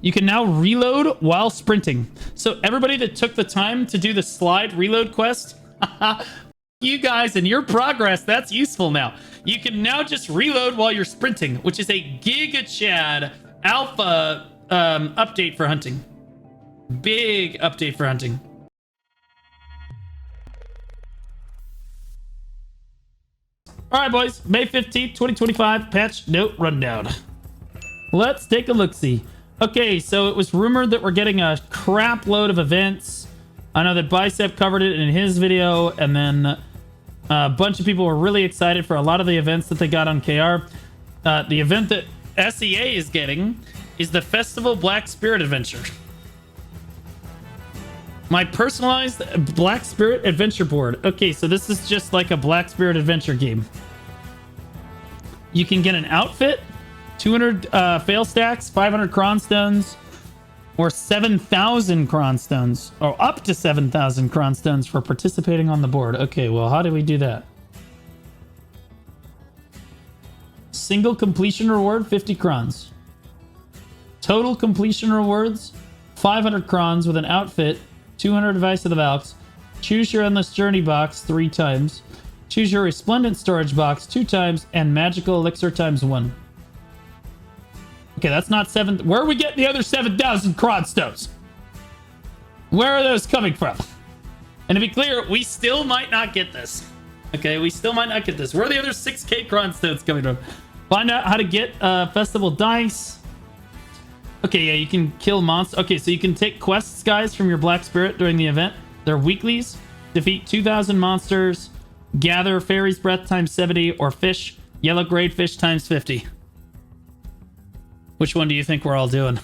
You can now reload while sprinting. So everybody that took the time to do the slide reload quest, you guys and your progress, that's useful now. You can now just reload while you're sprinting, which is a Giga Chad alpha update for hunting. Big update for hunting. All right, boys. May 15th, 2025. Patch note rundown. Let's take a look-see. Okay, so it was rumored that we're getting a crap load of events. I know that Bicep covered it in his video, and then a bunch of people were really excited for a lot of the events that they got on KR. The event that SEA is getting is the Festival Black Spirit Adventure. My personalized Black Spirit Adventure board. Okay, so this is just like a Black Spirit Adventure game. You can get an outfit, 200 fail stacks, 500 Cron stones, or 7,000 Cron stones, or up to 7,000 Cron stones for participating on the board. Okay, well, how do we do that? Single completion reward, 50 Crons. Total completion rewards, 500 Crons with an outfit, 200 Device of the Valks. Choose your Endless Journey box 3 times. Choose your Resplendent Storage box 2 times. And Magical Elixir times 1. Okay, that's not 7. Where are we getting the other 7,000 Cron stones? Where are those coming from? And to be clear, we still might not get this. Okay, we still might not get this. Where are the other 6k Cron stones coming from? Find out how to get Festival Dice. Okay, yeah, you can kill monsters. Okay, so you can take quests, guys, from your Black Spirit during the event. They're weeklies. Defeat 2,000 monsters. Gather Fairy's Breath times 70. Or fish Yellow Grade Fish times 50. Which one do you think we're all doing?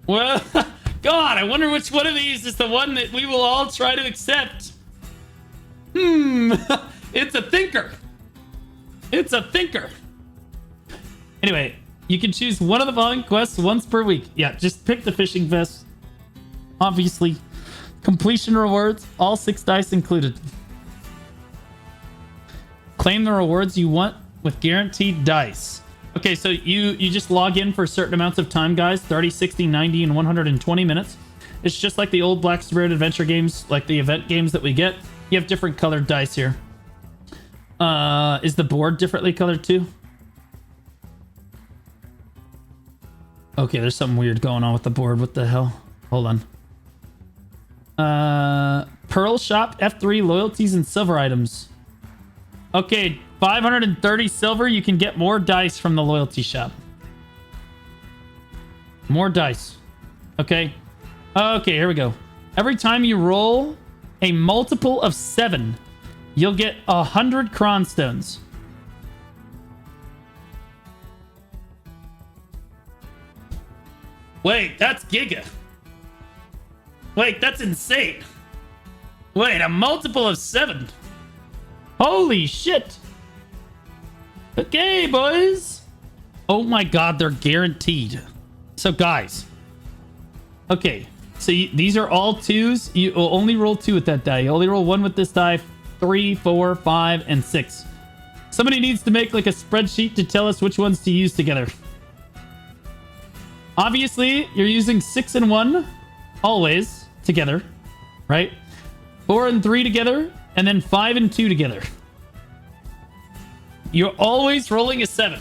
Well, God, I wonder which one of these is the one that we will all try to accept. It's a thinker. It's a thinker. Anyway, you can choose one of the following quests once per week. Yeah, just pick the fishing vest. Obviously. Completion rewards, all 6 dice included. Claim the rewards you want with guaranteed dice. Okay, so you just log in for certain amounts of time, guys. 30, 60, 90, and 120 minutes. It's just like the old Black Spirit Adventure games, like the event games that we get. You have different colored dice here. Is the board differently colored too? Okay, there's something weird going on with the board. What the hell? Hold on. Pearl Shop, F3, loyalties, and silver items. Okay, 530 silver. You can get more dice from the loyalty shop. More dice. Okay. Okay, here we go. Every time you roll a multiple of 7, you'll get 100 Cron stones. Wait, that's Giga. Wait, that's insane. Wait, a multiple of 7. Holy shit. Okay, boys. Oh my God, they're guaranteed. So, guys. Okay, so these are all 2s. You will only roll 2 with that die. You only roll 1 with this die. 3, 4, 5, and 6. Somebody needs to make like a spreadsheet to tell us which ones to use together. Obviously, you're using 6 and 1 always together, right? 4 and 3 together, and then 5 and 2 together. You're always rolling a 7.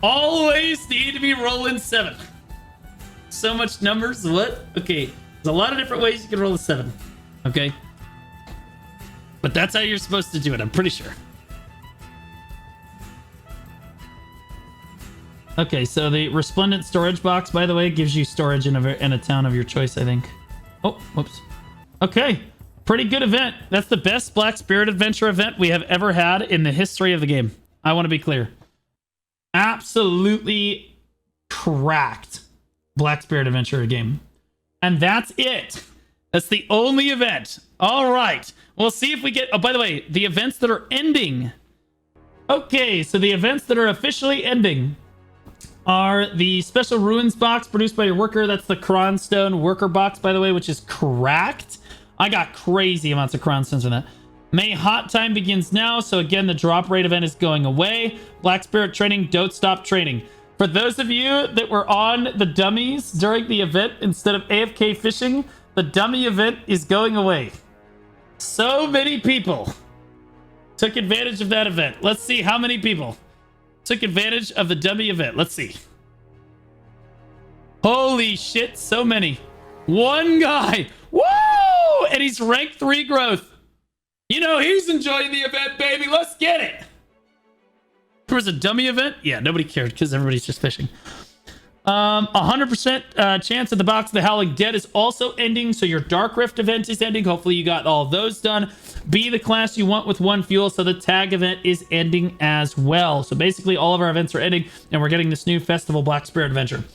Always need to be rolling 7. So much numbers. What? Okay. There's a lot of different ways you can roll a 7. Okay. But that's how you're supposed to do it, I'm pretty sure. Okay, so the Resplendent Storage box, by the way, gives you storage in a town of your choice, I think. Oh, whoops. Okay, pretty good event. That's the best Black Spirit Adventure event we have ever had in the history of the game. I want to be clear. Absolutely cracked Black Spirit Adventure game. And that's it. That's the only event. All right. We'll see if we get... Oh, by the way, the events that are ending. Okay, so the events that are officially ending are the Special Ruins box produced by your worker. That's the Cronstone worker box, by the way, which is cracked. I got crazy amounts of Cronstones in that. May Hot Time begins now. So again, the drop rate event is going away. Black Spirit Training, don't stop training. For those of you that were on the dummies during the event instead of AFK fishing, the dummy event is going away. So many people took advantage of that event. Let's see how many people took advantage of the dummy event. Let's see. Holy shit, so many. One guy. Woo! And he's rank 3 growth. You know, he's enjoying the event, baby. Let's get it. There was a dummy event? Yeah, nobody cared because everybody's just fishing. 100% chance that the Box of the Howling Dead is also ending, so your Dark Rift event is ending. Hopefully you got all those done. Be the class you want with 1 fuel, so the tag event is ending as well. So basically all of our events are ending, and we're getting this new Festival Black Spirit Adventure.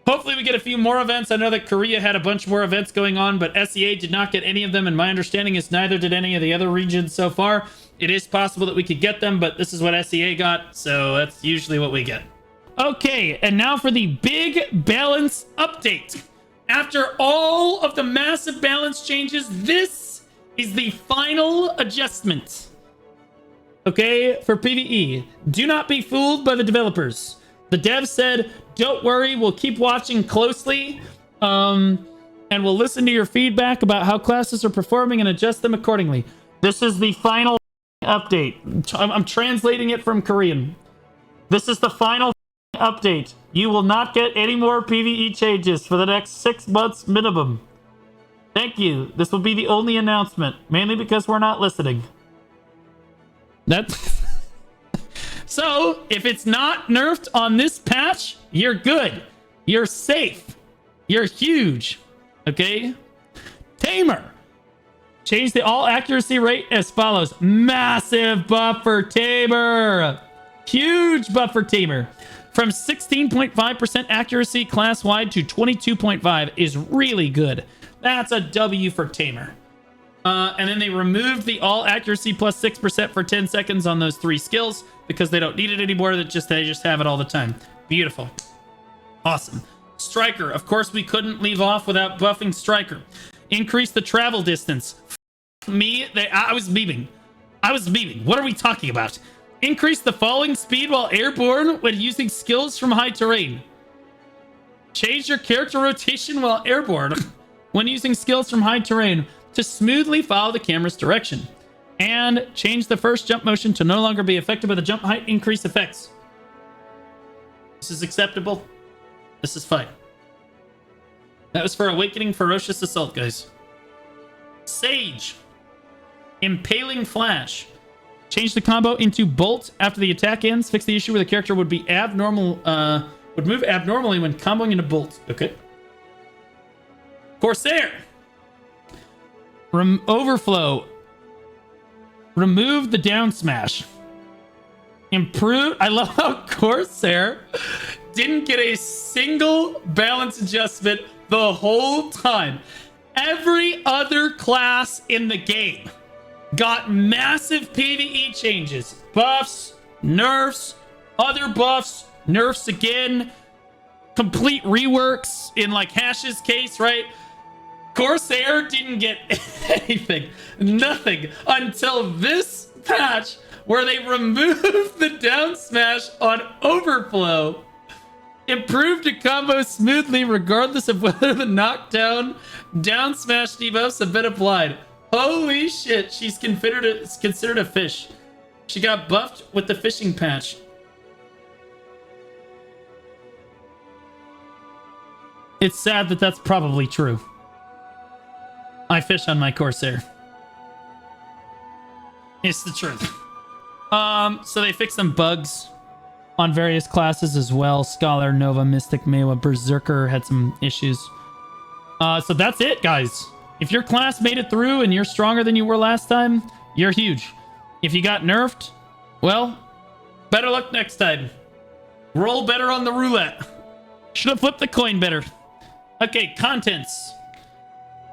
Hopefully we get a few more events. I know that Korea had a bunch more events going on, but SEA did not get any of them, and my understanding is neither did any of the other regions so far. It is possible that we could get them, but this is what SEA got, so that's usually what we get. Okay, and now for the big balance update. After all of the massive balance changes, this is the final adjustment. Okay, for PvE. Do not be fooled by the developers. The devs said, don't worry, we'll keep watching closely, and we'll listen to your feedback about how classes are performing and adjust them accordingly. This is the final update. I'm translating it from Korean. This is the final update. You will not get any more PvE changes for the next 6 months minimum. Thank you. This will be the only announcement, mainly because we're not listening. That's... So, if it's not nerfed on this patch, you're good. You're safe. You're huge. Okay? Tamer. Change the all accuracy rate as follows. Massive buff for Tamer. Huge buff for Tamer. From 16.5% accuracy class-wide to 22.5 is really good. That's a W for Tamer. And then they removed the all accuracy plus 6% for 10 seconds on those 3 skills because they don't need it anymore. They just have it all the time. Beautiful. Awesome. Striker. Of course, we couldn't leave off without buffing Striker. Increase the travel distance. I was memeing. What are we talking about? Increase the falling speed while airborne when using skills from high terrain. Change your character rotation while airborne when using skills from high terrain to smoothly follow the camera's direction. And change the first jump motion to no longer be affected by the jump height increase effects. This is acceptable. This is fine. That was for Awakening Ferocious Assault, guys. Sage. Impaling Flash. Change the combo into Bolt after the attack ends. Fix the issue where the character would be would move abnormally when comboing into Bolt. Okay. Corsair. Overflow. Remove the down smash. Improve. I love how Corsair didn't get a single balance adjustment the whole time. Every other class in the game got massive PvE changes. Buffs, nerfs, other buffs, nerfs again, complete reworks in like Hash's case, right? Corsair didn't get anything, nothing, until this patch where they removed the down smash on Overflow. Improved the combo smoothly regardless of whether the knockdown down smash debuffs have been applied. Holy shit, she's considered a fish. She got buffed with the fishing patch. It's sad that that's probably true. I fish on my Corsair. It's the truth. So they fixed some bugs on various classes as well. Scholar, Nova, Mystic, Mewa, Berserker had some issues. So that's it, guys. If your class made it through and you're stronger than you were last time, you're huge. If you got nerfed, well, better luck next time. Roll better on the roulette. Should have flipped the coin better. Okay, contents.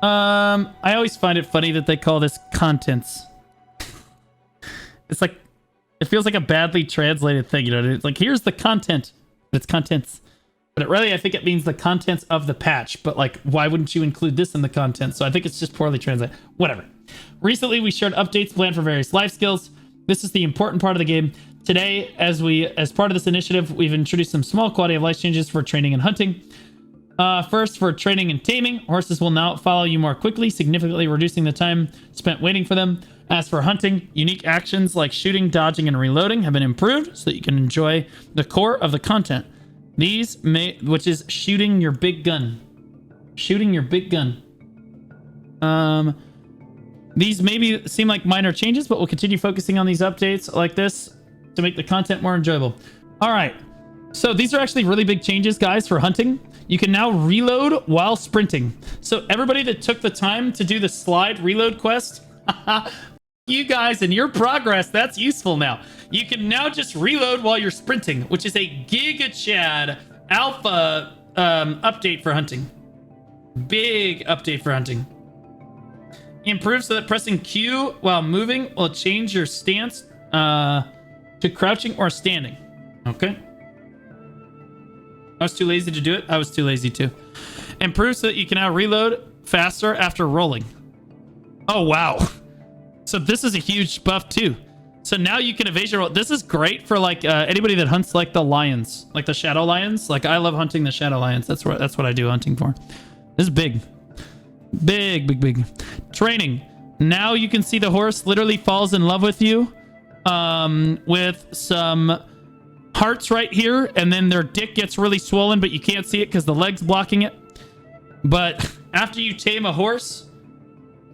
I always find it funny that they call this contents. It's like, it feels like a badly translated thing, you know? It's like, here's the content, but it's contents. But really, I think it means the contents of the patch. But like, why wouldn't you include this in the content? So I think it's just poorly translated. Whatever. Recently, we shared updates planned for various life skills. This is the important part of the game. Today, as part of this initiative, we've introduced some small quality of life changes for training and hunting. First, for training and taming, horses will now follow you more quickly, significantly reducing the time spent waiting for them. As for hunting, unique actions like shooting, dodging, and reloading have been improved so that you can enjoy the core of the content. Which is shooting your big gun. Shooting your big gun. These maybe seem like minor changes, but we'll continue focusing on these updates like this to make the content more enjoyable. All right. So these are actually really big changes, guys, for hunting. You can now reload while sprinting. So everybody that took the time to do the slide reload quest, you guys and your progress, that's useful now. You can now just reload while you're sprinting, which is a Giga Chad alpha update for hunting. Big update for hunting. Improved so that pressing Q while moving will change your stance to crouching or standing. Okay. I was too lazy to do it. I was too lazy too. Improved so that you can now reload faster after rolling. Oh, wow. So this is a huge buff too. So now you can evasion roll. This is great for like anybody that hunts like the lions, like the shadow lions. Like I love hunting the shadow lions. That's what I do hunting for. This is big. Big. Training. Now you can see the horse literally falls in love with you with some hearts right here, and then their dick gets really swollen, but you can't see it because the leg's blocking it. But after you tame a horse,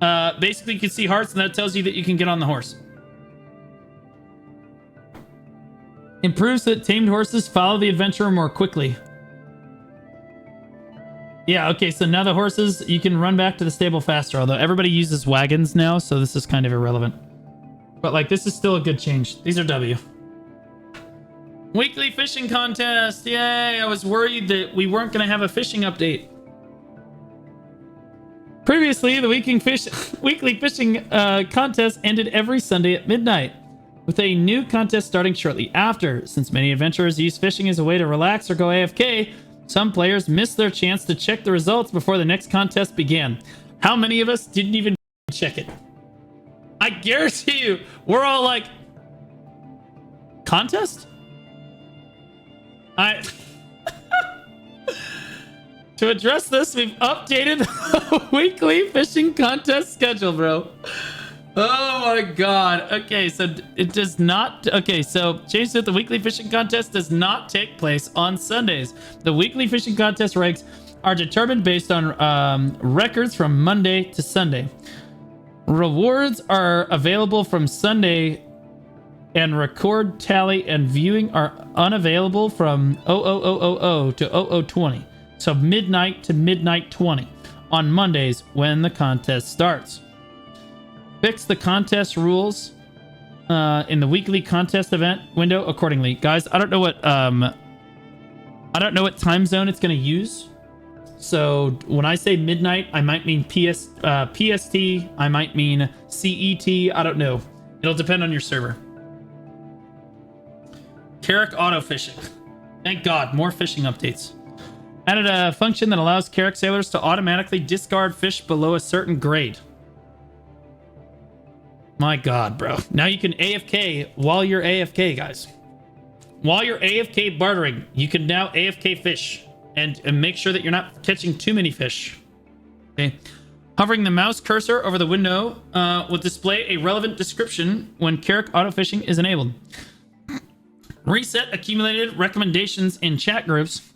basically you can see hearts, and that tells you that you can get on the horse. Improves that tamed horses follow the adventurer more quickly. Yeah, okay, so now the horses, you can run back to the stable faster, although everybody uses wagons now, so this is kind of irrelevant. But, like, this is still a good change. These are W. Weekly fishing contest! Yay! I was worried that we weren't going to have a fishing update. Previously, the weekly fishing contest ended every Sunday at midnight, with a new contest starting shortly after. Since many adventurers use fishing as a way to relax or go AFK, some players missed their chance to check the results before the next contest began. How many of us didn't even check it? I guarantee you, we're all like, contest? To address this, we've updated the weekly fishing contest schedule, bro. Oh my god. Okay, so it does not... Okay, so change that the weekly fishing contest does not take place on Sundays. The weekly fishing contest ranks are determined based on records from Monday to Sunday. Rewards are available from Sunday, and record tally and viewing are unavailable from 0000 to 0020. So midnight to midnight 20 on Mondays when the contest starts. Fix the contest rules in the weekly contest event window accordingly. Guys, I don't know what time zone it's going to use. So when I say midnight, I might mean PST, I might mean CET, I don't know. It'll depend on your server. Carrack Auto-Fishing. Thank God, more fishing updates. Added a function that allows Carrack sailors to automatically discard fish below a certain grade. My God, bro. Now you can AFK while you're AFK, guys. While you're AFK bartering, you can now AFK fish and make sure that you're not catching too many fish. Okay. Hovering the mouse cursor over the window will display a relevant description when Carrack Auto-Fishing is enabled. Reset accumulated recommendations in chat groups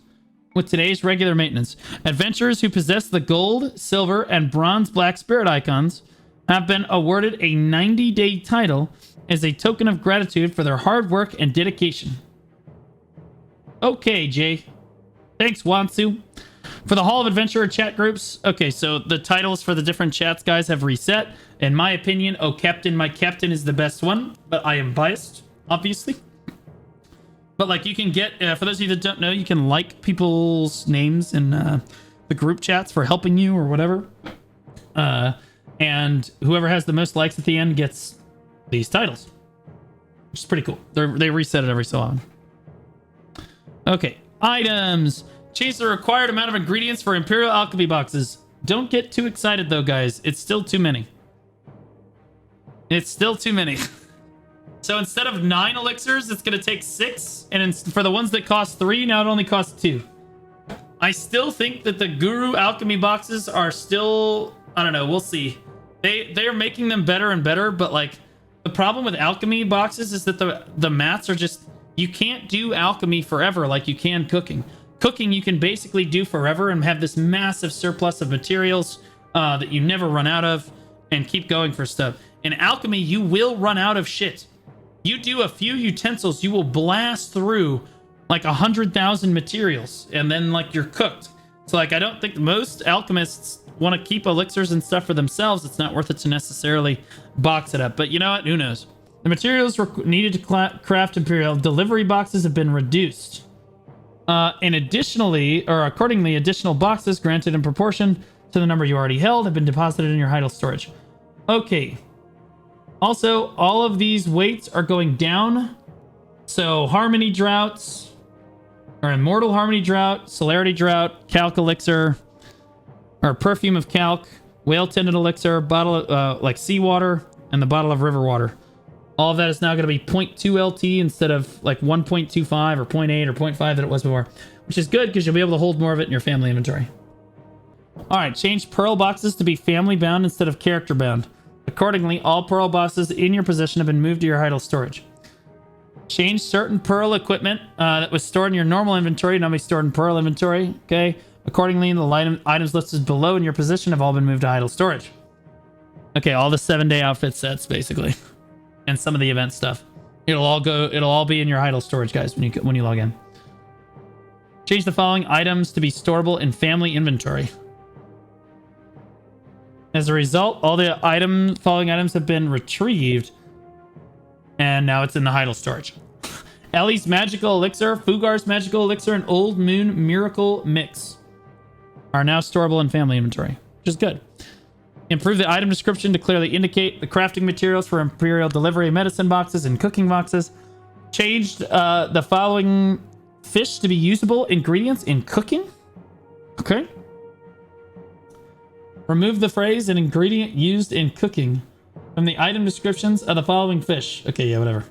with today's regular maintenance. Adventurers who possess the gold, silver, and bronze black spirit icons have been awarded a 90-day title as a token of gratitude for their hard work and dedication. Okay, Jay. Thanks, Wansu. For the Hall of Adventurer chat groups, okay, so the titles for the different chats, guys, have reset. In my opinion, Oh Captain, My Captain is the best one, but I am biased, obviously. But, like, you can get, for those of you that don't know, you can like people's names in the group chats for helping you or whatever. And whoever has the most likes at the end gets these titles, which is pretty cool. They reset it every so often. Okay, items. Change the required amount of ingredients for Imperial Alchemy boxes. Don't get too excited, though, guys. It's still too many. It's still too many. So instead of 9 elixirs, it's going to take 6. And for the ones that cost 3, now it only costs 2. I still think that the Guru Alchemy boxes are still... I don't know. We'll see. They're making them better and better, but like the problem with Alchemy boxes is that the mats are just... You can't do Alchemy forever like you can cooking. Cooking, you can basically do forever and have this massive surplus of materials that you never run out of and keep going for stuff. In Alchemy, you will run out of shit. You do a few utensils, you will blast through like 100,000 materials and then like you're cooked. So like I don't think most alchemists want to keep elixirs and stuff for themselves. It's not worth it to necessarily box it up. But you know what? Who knows? The materials needed to craft Imperial delivery boxes have been reduced. And additionally, or accordingly, additional boxes granted in proportion to the number you already held have been deposited in your idle storage. Okay. Also, all of these weights are going down. So Harmony Droughts, or Immortal Harmony Drought, Celerity Drought, Calc Elixir, or Perfume of Calc, Whale Tendon Elixir, bottle of, like seawater, and the bottle of river water. All of that is now going to be 0.2 LT instead of like 1.25 or 0.8 or 0.5 that it was before, which is good because you'll be able to hold more of it in your family inventory. All right, change Pearl boxes to be family bound instead of character bound. Accordingly, all Pearl boxes in your possession have been moved to your idle storage. Change certain Pearl equipment that was stored in your normal inventory, now be stored in Pearl inventory. Okay. Accordingly, the items listed below in your possession have all been moved to idle storage. Okay, all the 7-day outfit sets basically, and some of the event stuff. It'll all be in your idle storage, guys, when you log in. Change the following items to be storable in family inventory. As a result, all the following items have been retrieved, and now it's in the idle storage. Ellie's Magical Elixir, Fugar's Magical Elixir, and Old Moon Miracle Mix are now storable in family inventory, which is good. Improve the item description to clearly indicate the crafting materials for Imperial delivery medicine boxes and cooking boxes. Changed the following fish to be usable ingredients in cooking. Okay. Remove the phrase an ingredient used in cooking from the item descriptions of the following fish. Okay, yeah, whatever.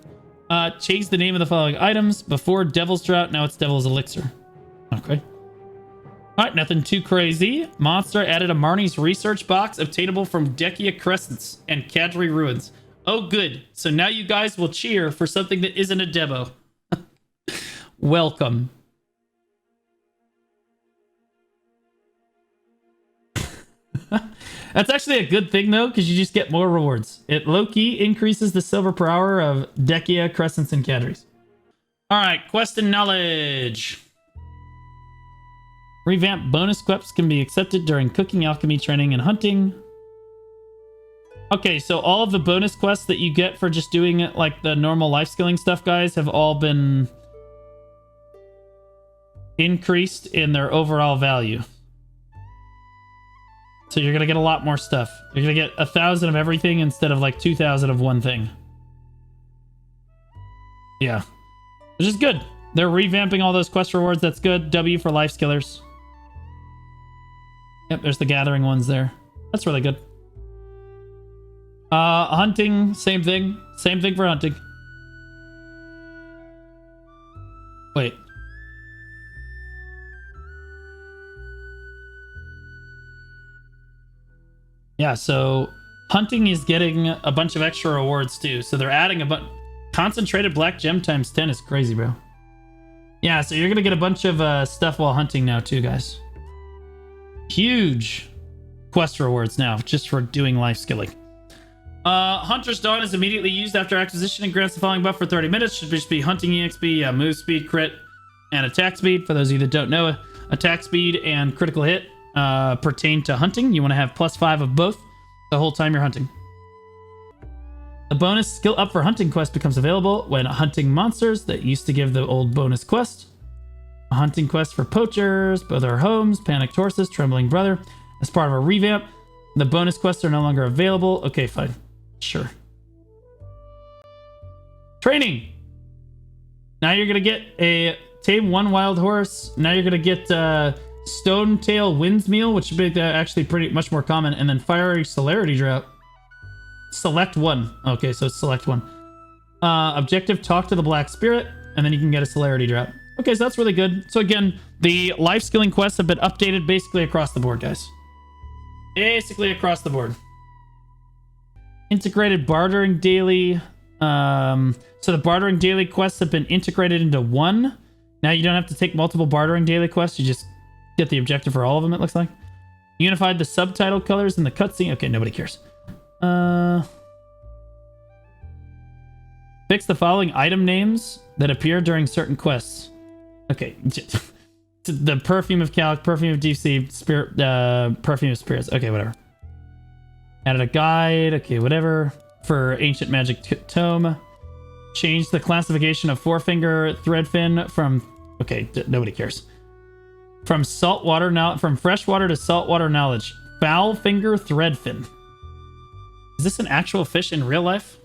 Change the name of the following items. Before Devil's Drought, now it's Devil's Elixir. Okay. All right, nothing too crazy. Monster added a Marnie's research box obtainable from Decia Crescents and Cadre Ruins. Oh, good. So now you guys will cheer for something that isn't a demo. Welcome. That's actually a good thing, though, because you just get more rewards. It low-key increases the silver per hour of Decia, Crescents, and Cadres. All right, quest and knowledge. Revamped bonus quests can be accepted during cooking, alchemy, training, and hunting. Okay, so all of the bonus quests that you get for just doing it like the normal life skilling stuff, guys, have all been increased in their overall value. So you're going to get a lot more stuff. You're going to get 1,000 of everything instead of like 2,000 of one thing. Yeah. Which is good. They're revamping all those quest rewards. That's good. W for life skillers. Yep, there's the gathering ones there. That's really good. Hunting, same thing. Same thing for hunting. Wait. Yeah, so hunting is getting a bunch of extra rewards too. So they're adding a bunch. Concentrated black gem times 10 is crazy, bro. Yeah, so you're going to get a bunch of stuff while hunting now too, guys. Huge quest rewards now just for doing life skilling. Hunter's Dawn is immediately used after acquisition and grants the following buff for 30 minutes. Should just be hunting EXP, move speed, crit, and attack speed. For those of you that don't know, attack speed and critical hit pertain to hunting. You want to have +5 of both the whole time you're hunting. A bonus skill up for hunting quest becomes available when hunting monsters that used to give the old bonus quest. A hunting quest for poachers, both our homes, panicked horses, trembling brother. As part of a revamp, the bonus quests are no longer available. Okay, fine. Sure. Training. Now you're going to get a tame one wild horse. Now you're going to get Stone Tail Winds Meal, which should be actually pretty much more common. And then Fiery Celerity Drought. Select one. Okay, so it's select one. Objective, talk to the Black Spirit, and then you can get a celerity drop. Okay, so that's really good. So again, the life skilling quests have been updated basically across the board, guys. Basically across the board. Integrated bartering daily. So the bartering daily quests have been integrated into one. Now you don't have to take multiple bartering daily quests. You just get the objective for all of them, it looks like. Unified the subtitle colors in the cutscene. Okay, nobody cares. Fix the following item names that appear during certain quests. Okay. The perfume of Calc, perfume of deep sea, spirit, perfume of spirits. Okay, whatever. Added a guide. Okay, whatever. For ancient magic tome. Change the classification of four-finger threadfin from... Okay, nobody cares. From saltwater now, from freshwater to saltwater knowledge. Foul finger threadfin. Is this an actual fish in real life?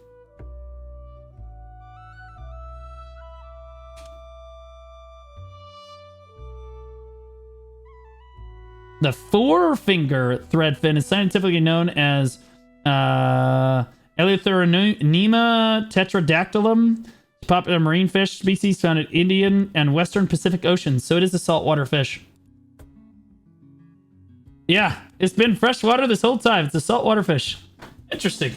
The four-finger threadfin is scientifically known as Eleutheronema tetradactylum, popular marine fish species found in Indian and Western Pacific Oceans. So it is a saltwater fish. Yeah, it's been freshwater this whole time. It's a saltwater fish. Interesting.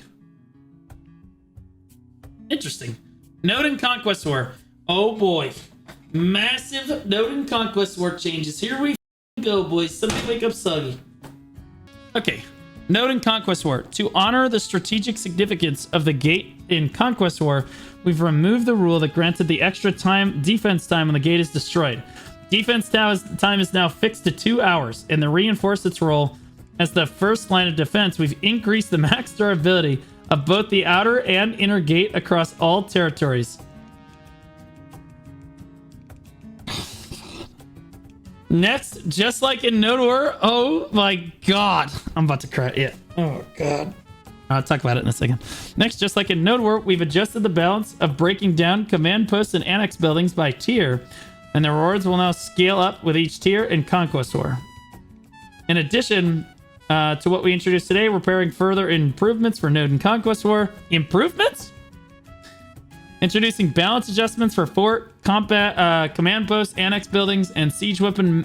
Interesting. Node in Conquest War. Oh boy. Massive Node in Conquest War changes. Here we go, boys. Somebody wake up Soggy. Okay. Note in Conquest War. To honor the strategic significance of the gate in Conquest War, we've removed the rule that granted the extra defense time when the gate is destroyed. Defense time is now fixed to 2 hours, and to reinforce its role as the first line of defense, we've increased the max durability of both the outer and inner gate across all territories. Next, just like in Node War, oh my god. I'm about to cry. Yeah. Oh god. I'll talk about it in a second. Next, just like in Node War, we've adjusted the balance of breaking down command posts and annex buildings by tier, and the rewards will now scale up with each tier in Conquest War. In addition to what we introduced today, we're preparing further improvements for Node and Conquest War. Improvements? Introducing balance adjustments for fort, combat, command posts, annex buildings, and siege weapon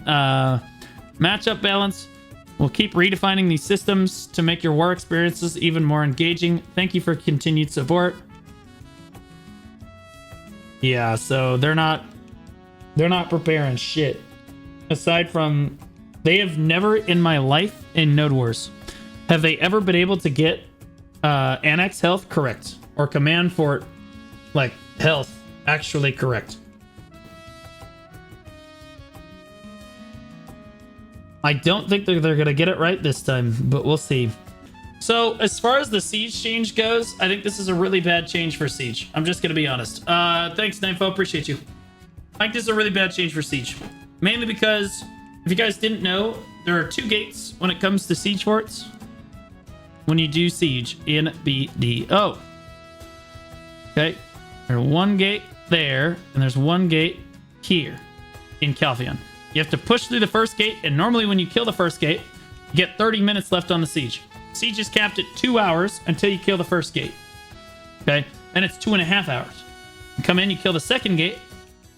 matchup balance. We'll keep redefining these systems to make your war experiences even more engaging. Thank you for continued support. Yeah, so they're not preparing shit. Aside from, they have never in my life in Node Wars have they ever been able to get annex health correct or command fort like health actually correct. I don't think they're gonna get it right this time, but we'll see. So as far as the siege change goes, I think this is a really bad change for siege. I'm just gonna be honest. Thanks, Nympho, appreciate you. I think this is a really bad change for siege, mainly because if you guys didn't know, there are 2 gates when it comes to siege forts. When you do siege in BDO, okay. There's 1 gate there, and there's 1 gate here in Calpheon. You have to push through the first gate, and normally when you kill the first gate, you get 30 minutes left on the siege. Siege is capped at 2 hours until you kill the first gate. Okay? And it's 2.5 hours. You come in, you kill the second gate.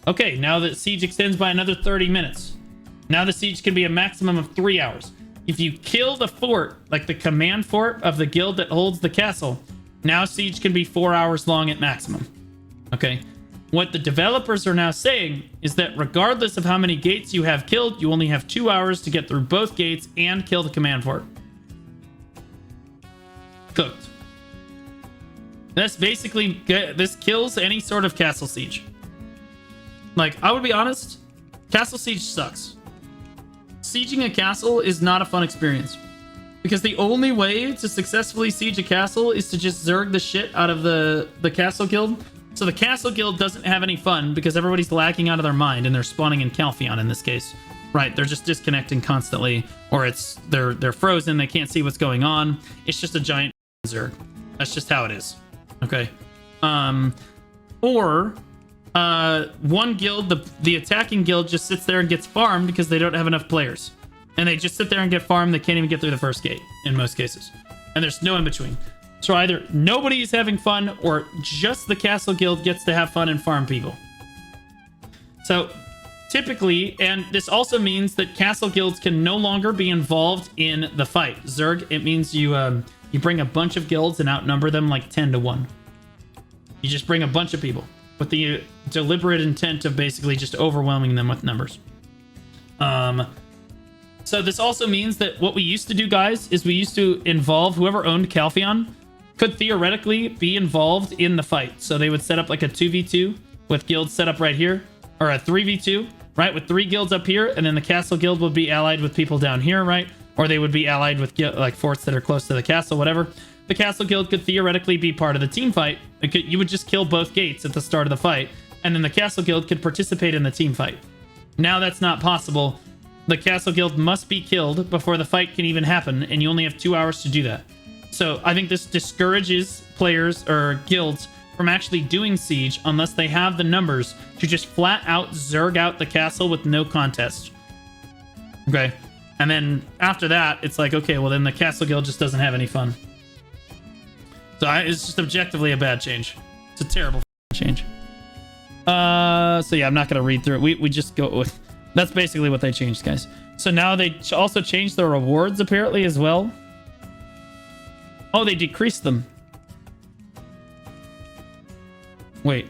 Okay, now the siege extends by another 30 minutes. Now the siege can be a maximum of 3 hours. If you kill the fort, like the command fort of the guild that holds the castle, now siege can be 4 hours long at maximum. Okay, what the developers are now saying is that regardless of how many gates you have killed, you only have 2 hours to get through both gates and kill the command fort. Cooked. That's basically, this kills any sort of castle siege. Like, I would be honest, castle siege sucks. Sieging a castle is not a fun experience. Because the only way to successfully siege a castle is to just zerg the shit out of the castle guild. So the castle guild doesn't have any fun because everybody's lagging out of their mind and they're spawning in Calpheon in this case. Right, they're just disconnecting constantly, or it's they're frozen, they can't see what's going on. It's just a giant zerg. That's just how it is. Okay. Or one guild, the attacking guild just sits there and gets farmed because they don't have enough players. And they just sit there and get farmed, they can't even get through the first gate in most cases. And there's no in between. So either nobody's having fun or just the Castle Guild gets to have fun and farm people. So typically, and this also means that Castle Guilds can no longer be involved in the fight. Zerg, it means you bring a bunch of guilds and outnumber them like 10 to 1. You just bring a bunch of people with the deliberate intent of basically just overwhelming them with numbers. So this also means that what we used to do, guys, is we used to involve whoever owned Calpheon could theoretically be involved in the fight. So they would set up like a 2v2 with guilds set up right here, or a 3v2, right, with 3 guilds up here, and then the Castle Guild would be allied with people down here, right? Or they would be allied with like forts that are close to the castle, whatever. The Castle Guild could theoretically be part of the team fight. You would just kill both gates at the start of the fight, and then the Castle Guild could participate in the team fight. Now that's not possible. The Castle Guild must be killed before the fight can even happen, and you only have 2 hours to do that. So I think this discourages players or guilds from actually doing siege unless they have the numbers to just flat out zerg out the castle with no contest. Okay. And then after that, it's like, okay, well then the Castle Guild just doesn't have any fun. So it's just objectively a bad change. It's a terrible change. So yeah, I'm not going to read through it. We just go with... That's basically what they changed, guys. So now they also changed the rewards apparently as well. Oh, they decreased them. Wait.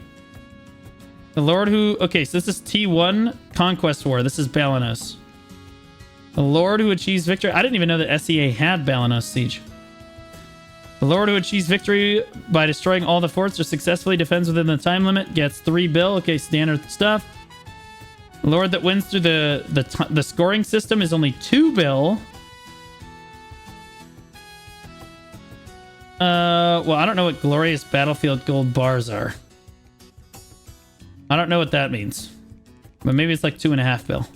The Lord who... Okay, so this is T1 Conquest War. This is Balanos. The Lord who achieves victory... I didn't even know that SEA had Balanos Siege. The Lord who achieves victory by destroying all the forts or successfully defends within the time limit gets 3 bill. Okay, standard stuff. The Lord that wins through the scoring system is only 2 bill. Well, I don't know what glorious battlefield gold bars are. I don't know what that means. But maybe it's like 2.5 bill.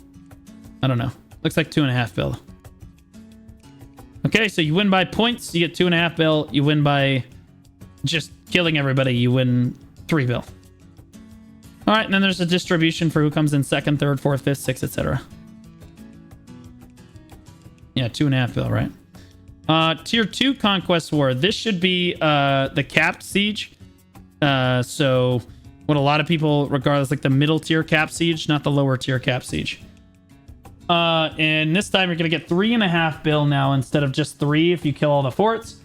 I don't know. Looks like 2.5 bill. Okay, so you win by points, you get 2.5 bill. You win by just killing everybody, you win 3 bill. All right, and then there's a distribution for who comes in 2nd, 3rd, 4th, 5th, 6th, etc. Yeah, 2.5 bill, right? Tier 2 Conquest War. This should be the capped siege. So what a lot of people regard as like the middle tier cap siege, not the lower tier cap siege. And this time you're going to get 3.5 bill now instead of just 3 if you kill all the forts.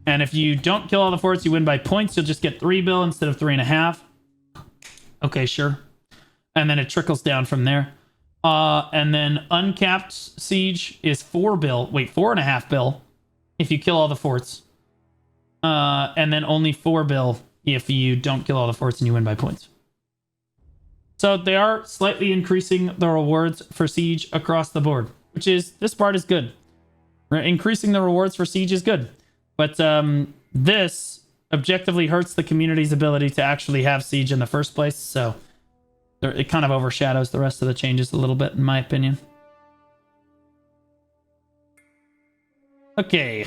And if you don't kill all the forts, you win by points. You'll just get 3 bill instead of 3.5. Okay, sure. And then it trickles down from there. And then uncapped siege is 4 bill. Wait, 4.5 bill if you kill all the forts. And then only 4 bill if you don't kill all the forts and you win by points. So they are slightly increasing the rewards for siege across the board, which is, this part is good. Increasing the rewards for siege is good. But this objectively hurts the community's ability to actually have siege in the first place. So it kind of overshadows the rest of the changes a little bit, in my opinion. Okay.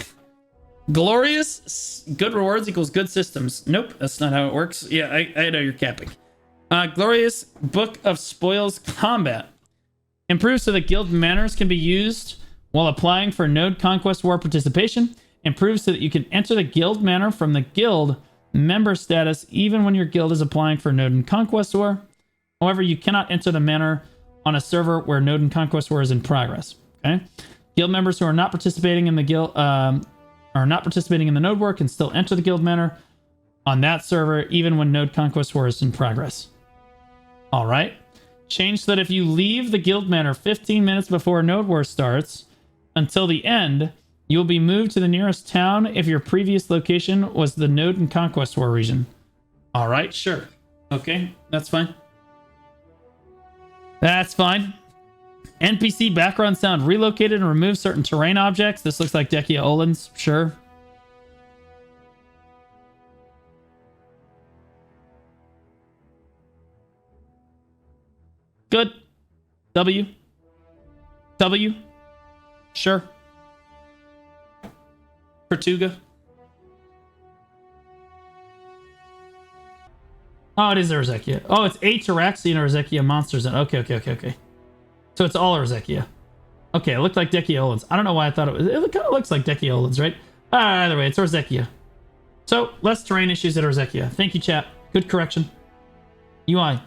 Glorious good rewards equals good systems. Nope, that's not how it works. Yeah, I know you're capping. Glorious Book of Spoils Combat. Improves so that guild manners can be used while applying for Node Conquest War participation. Improves so that you can enter the guild manor from the guild member status even when your guild is applying for Node and Conquest War. However, you cannot enter the manor on a server where Node and Conquest War is in progress. Okay, guild members who are not participating in the guild are not participating in the Node War can still enter the guild manor on that server even when Node Conquest War is in progress. All right. Change so that if you leave the guild manor 15 minutes before Node War starts until the end, you will be moved to the nearest town if your previous location was the Node and Conquest War region. All right, sure. Okay, that's fine. That's fine. NPC background sound relocated and remove certain terrain objects. This looks like Dekia Olins. Sure. Good. W. Sure. Tortuga. Oh, it is Orzekea. Oh, it's a Taraxian Orzekea monsters. Okay. So it's all Orzekea. Okay, it looked like Dekia Olins. I don't know why I thought it was. It kind of looks like Dekia Olins, right? Either way, it's Orzekea. So, less terrain issues at Orzekea. Thank you, chat. Good correction. UI.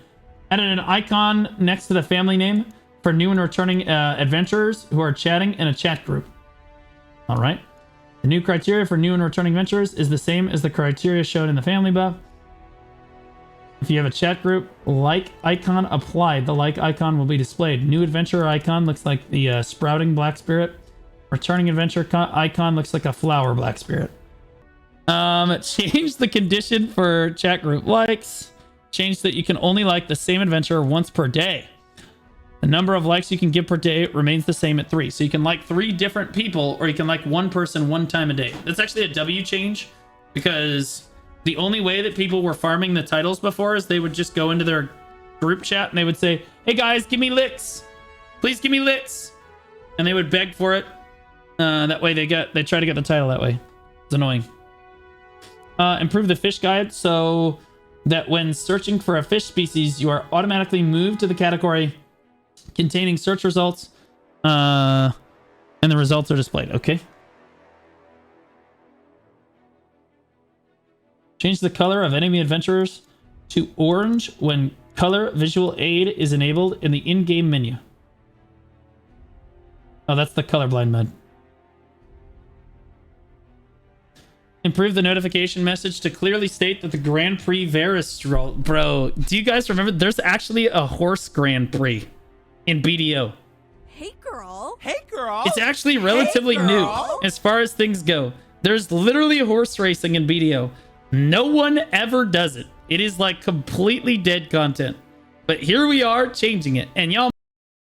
Added an icon next to the family name for new and returning adventurers who are chatting in a chat group. All right. The new criteria for new and returning adventurers is the same as the criteria shown in the family buff. If you have a chat group, like icon applied, the like icon will be displayed. New adventurer icon looks like the sprouting black spirit. Returning adventure icon looks like a flower black spirit. Change the condition for chat group likes. Change that you can only like the same adventurer once per day. The number of likes you can give per day remains the same at 3. So you can like 3 different people, or you can like one person one time a day. That's actually a W change, because the only way that people were farming the titles before is they would just go into their group chat and they would say, hey guys, give me licks. Please give me licks. And they would beg for it. That way they try to get the title that way. It's annoying. Improve the fish guide so that when searching for a fish species, you are automatically moved to the category containing search results, and the results are displayed. Okay. Change the color of enemy adventurers to orange when color visual aid is enabled in the in-game menu. Oh, that's the colorblind mode. Improve the notification message to clearly state that the Grand Prix Varus. Bro, do you guys remember? There's actually a horse Grand Prix in BDO. Hey, girl. Hey, girl. It's actually relatively new as far as things go. There's literally horse racing in BDO. No one ever does it. It is like completely dead content. But here we are changing it. And y'all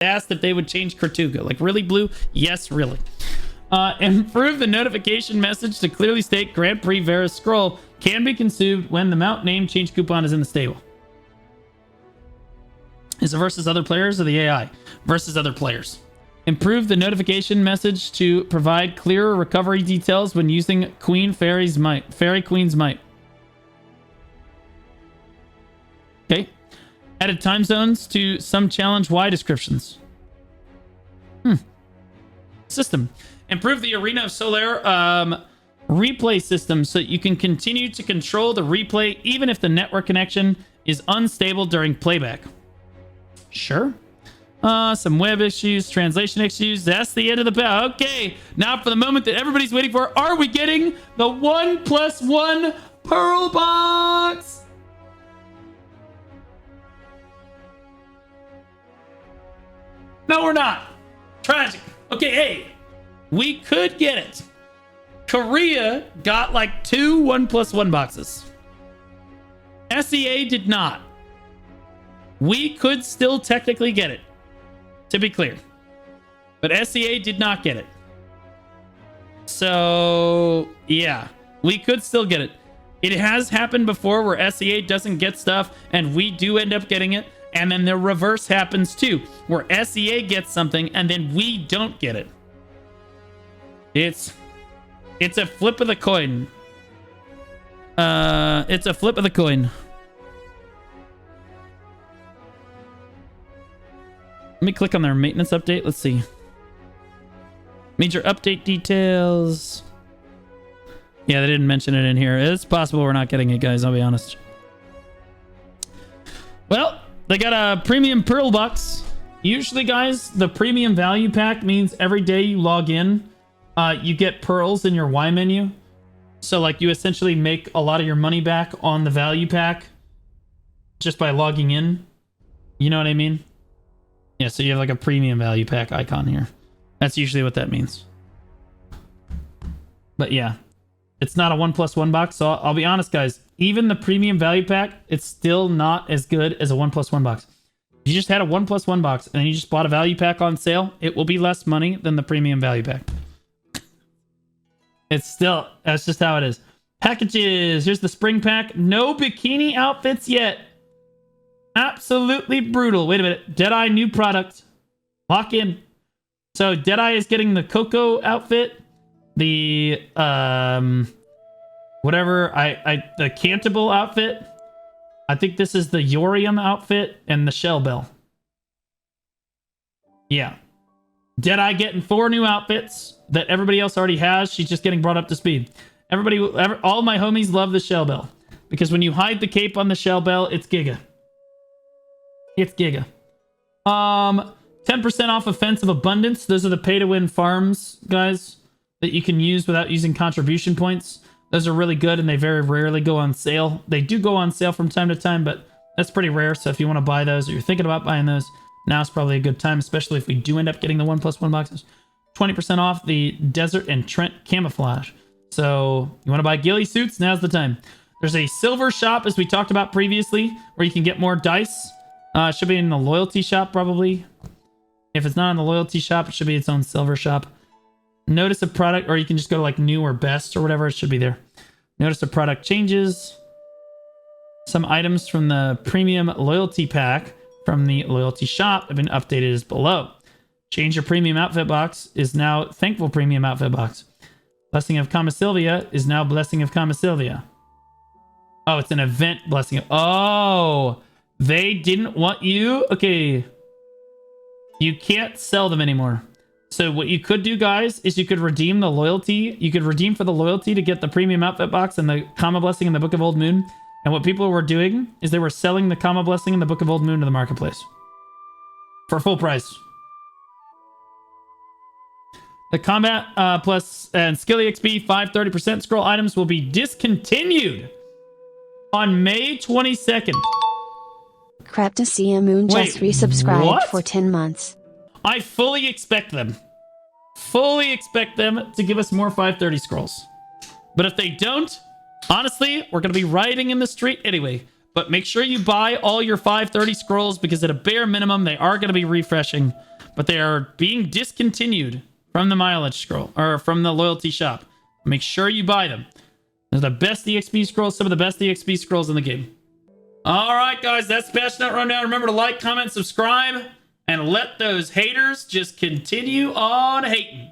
asked if they would change Kortuga. Like, really, Blue? Yes, really. Improve the notification message to clearly state Grand Prix Varus scroll can be consumed when the mount name change coupon is in the stable. Is it versus other players or the AI? Versus other players. Improve the notification message to provide clearer recovery details when using Fairy Queen's Might. Okay. Added time zones to some challenge Y descriptions. System. Improve the Arena of Solar replay system so you can continue to control the replay even if the network connection is unstable during playback. Sure. Some web issues, translation issues. That's the end of the battle. Okay, now for the moment that everybody's waiting for. Are we getting the 1+1 Pearl Box? No, we're not. Tragic. Okay, hey. We could get it. Korea got like 2 1+1 boxes. SEA did not. We could still technically get it, to be clear. But SEA did not get it. So, yeah. We could still get it. It has happened before where SEA doesn't get stuff and we do end up getting it. And then the reverse happens too, where SEA gets something and then we don't get it. It's a flip of the coin. It's a flip of the coin. Let me click on their maintenance update. Let's see. Major update details. Yeah, they didn't mention it in here. It's possible we're not getting it, guys. I'll be honest. Well, they got a premium Pearl Box. Usually, guys, the premium value pack means every day you log in, you get pearls in your Y menu. So, like, you essentially make a lot of your money back on the value pack just by logging in. You know what I mean? Yeah, so you have like a premium value pack icon here. That's usually what that means. But yeah, it's not a 1+1 box. So I'll be honest, guys. Even the premium value pack, it's still not as good as a 1+1 box. If you just had a 1+1 box and you just bought a value pack on sale, it will be less money than the premium value pack. It's still, that's just how it is. Packages. Here's the spring pack. No bikini outfits yet. Absolutely brutal. Wait a minute. Deadeye new product. Lock in. So Deadeye is getting the Coco outfit. The whatever the Cantable outfit. I think this is the Yorium outfit and the Shell Bell. Yeah. Deadeye getting 4 new outfits that everybody else already has. She's just getting brought up to speed. All my homies love the shell bell. Because when you hide the cape on the shell bell, it's giga. It's giga. 10% off Offensive Abundance. Those are the pay-to-win farms, guys, that you can use without using contribution points. Those are really good, and they very rarely go on sale. They do go on sale from time to time, but that's pretty rare. So if you want to buy those, or you're thinking about buying those, now's probably a good time, especially if we do end up getting the 1+1 boxes. 20% off the Desert and Trent Camouflage. So you want to buy ghillie suits? Now's the time. There's a silver shop, as we talked about previously, where you can get more dice. It should be in the loyalty shop, probably. If it's not in the loyalty shop, it should be its own silver shop. Notice a product, or you can just go to like new or best or whatever. It should be there. Notice a product changes. Some items from the premium loyalty pack from the loyalty shop have been updated as below. Change your premium outfit box is now Thankful Premium Outfit Box. Blessing of Kama-Sylvia is now Blessing of Kama-Sylvia. Oh, it's an event blessing. Oh, they didn't want you? Okay. You can't sell them anymore. So what you could do, guys, is you could redeem the loyalty. You could redeem for the loyalty to get the premium outfit box and the Kama Blessing in the Book of Old Moon. And what people were doing is they were selling the Kama Blessing in the Book of Old Moon to the marketplace for full price. The combat plus and skill EXP 530% scroll items will be discontinued on May 22nd. Crap to see a moon just resubscribed what? for 10 months. I fully expect them. Fully expect them to give us more 530 scrolls. But if they don't, honestly, we're going to be rioting in the street anyway. But make sure you buy all your 530 scrolls because at a bare minimum, they are going to be refreshing. But they are being discontinued from the mileage scroll or from the loyalty shop. Make sure you buy them. They're the best EXP scrolls, some of the best EXP scrolls in the game. All right, guys, that's Patch Note Rundown. Remember to like, comment, subscribe, and let those haters just continue on hating.